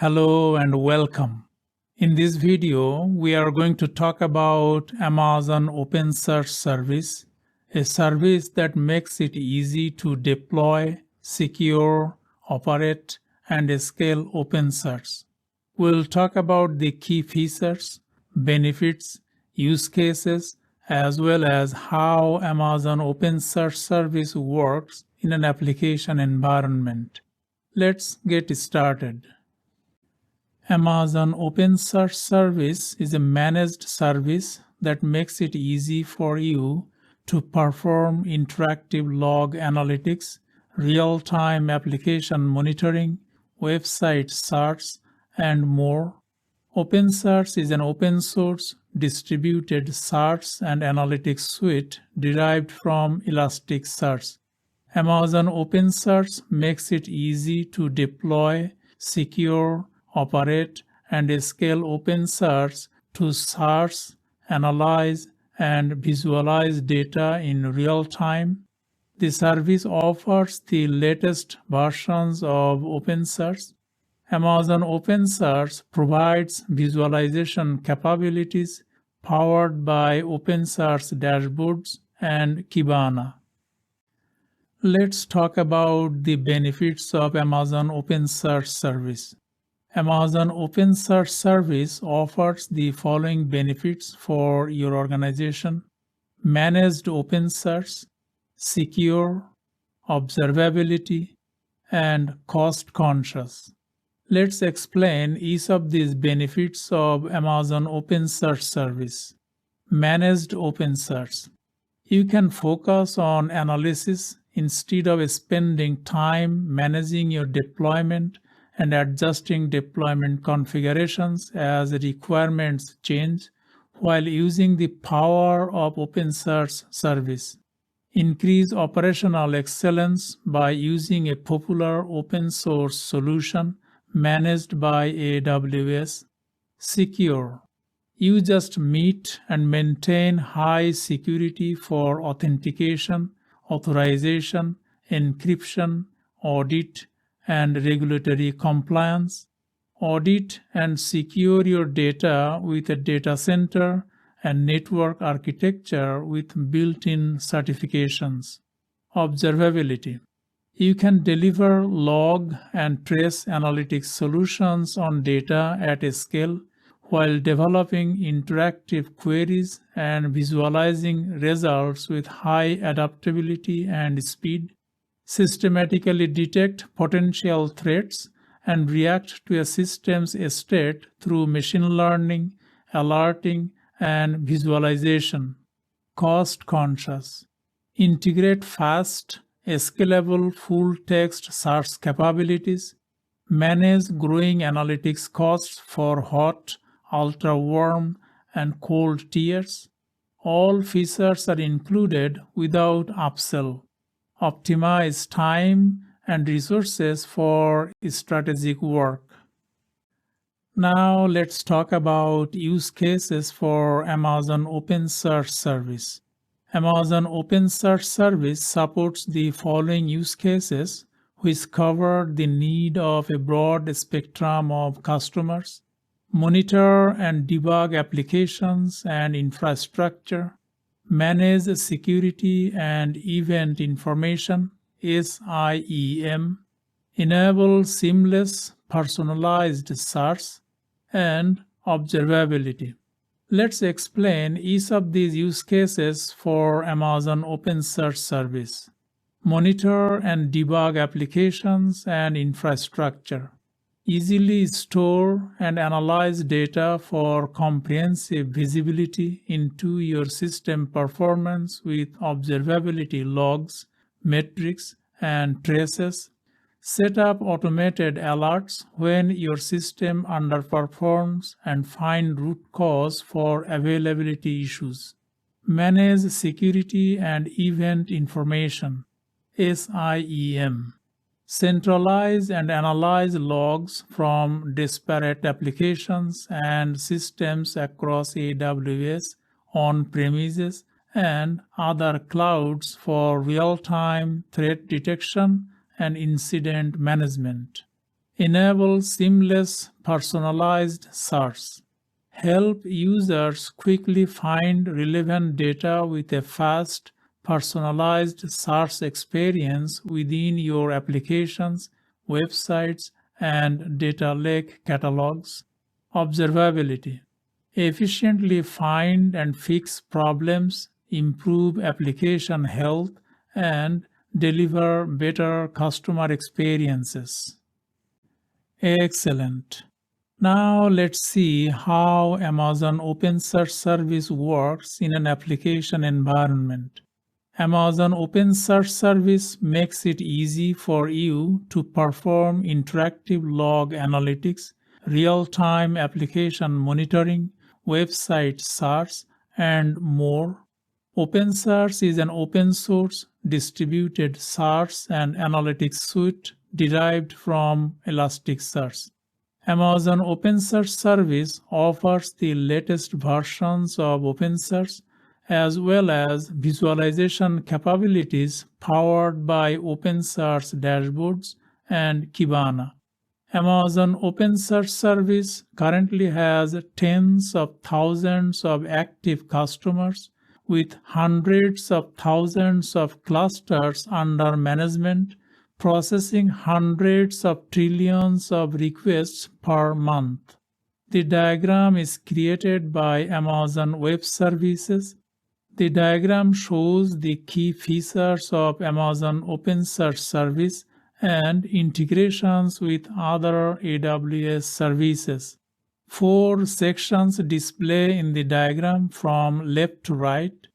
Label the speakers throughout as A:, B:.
A: Hello and welcome. In this video, we are going to talk about Amazon OpenSearch service, a service that makes it easy to deploy, secure, operate, and scale OpenSearch. We'll talk about the key features, benefits, use cases, as well as how Amazon OpenSearch service works in an application environment. Let's get started. Amazon OpenSearch service is a managed service that makes it easy for you to perform interactive log analytics, real-time application monitoring, website search, and more. OpenSearch is an open-source, distributed search and analytics suite derived from Elasticsearch. Amazon OpenSearch makes it easy to deploy, secure, operate, and scale OpenSearch to search, analyze, and visualize data in real time. The service offers the latest versions of OpenSearch. Amazon OpenSearch provides visualization capabilities powered by OpenSearch dashboards and Kibana. Let's talk about the benefits of Amazon OpenSearch service. Amazon OpenSearch service offers the following benefits for your organization: managed OpenSearch, secure, observability, and cost-conscious. Let's explain each of these benefits of Amazon OpenSearch service. Managed OpenSearch. You can focus on analysis instead of spending time managing your deployment and adjusting deployment configurations as requirements change while using the power of OpenSearch service. Increase operational excellence by using a popular open source solution managed by AWS. Secure. You just meet and maintain high security for authentication, authorization, encryption, audit, and regulatory compliance. Audit and secure your data with a data center and network architecture with built-in certifications. Observability. You can deliver log and trace analytics solutions on data at a scale while developing interactive queries and visualizing results with high adaptability and speed. Systematically detect potential threats and react to a system's state through machine learning, alerting, and visualization. Cost-conscious. Integrate fast, scalable full-text search capabilities. Manage growing analytics costs for hot, ultra-warm, and cold tiers. All features are included without upsell. Optimize time and resources for strategic work. Now let's talk about use cases for Amazon OpenSearch service. Amazon OpenSearch service supports the following use cases, which cover the need of a broad spectrum of customers: monitor and debug applications and infrastructure, manage security and event information (SIEM), enable seamless personalized search, and observability. Let's explain each of these use cases for Amazon OpenSearch service. Monitor and debug applications and infrastructure. Easily store and analyze data for comprehensive visibility into your system performance with observability logs, metrics, and traces. Set up automated alerts when your system underperforms and find root cause for availability issues. Manage security and event information (SIEM). Centralize and analyze logs from disparate applications and systems across AWS, on-premises, and other clouds for real-time threat detection and incident management. Enable seamless personalized search. Help users quickly find relevant data with a fast, personalized search experience within your applications, websites, and data lake catalogs. Observability. Efficiently find and fix problems, improve application health, and deliver better customer experiences. Excellent. Now let's see how Amazon OpenSearch service works in an application environment. Amazon OpenSearch service makes it easy for you to perform interactive log analytics, real-time application monitoring, website search, and more. OpenSearch is an open-source distributed search and analytics suite derived from Elasticsearch. Amazon OpenSearch service offers the latest versions of OpenSearch as well as visualization capabilities powered by OpenSearch dashboards and Kibana. Amazon OpenSearch service currently has tens of thousands of active customers with hundreds of thousands of clusters under management, processing hundreds of trillions of requests per month. The diagram is created by Amazon Web Services. The diagram shows the key features of Amazon OpenSearch service and integrations with other AWS services. 4 sections display in the diagram from left to right.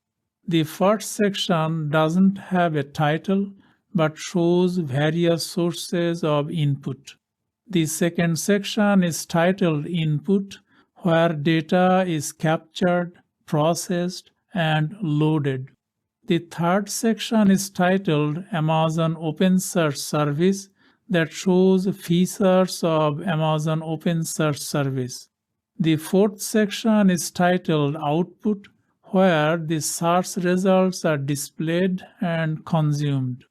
A: The first section doesn't have a title but shows various sources of input. The second section is titled Input, where data is captured, processed, and loaded. The third section is titled Amazon OpenSearch Service, that shows features of Amazon OpenSearch Service. The fourth section is titled Output, where the search results are displayed and consumed.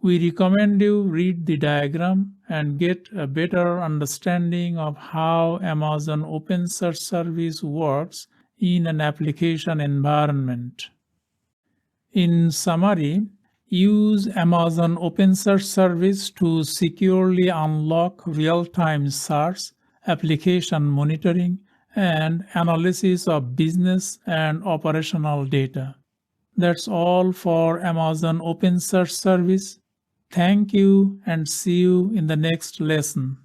A: We recommend you read the diagram and get a better understanding of how Amazon OpenSearch service works in an application environment. In summary, use Amazon OpenSearch service to securely unlock real-time search, application monitoring, and analysis of business and operational data. That's all for Amazon OpenSearch service. Thank you and see you in the next lesson.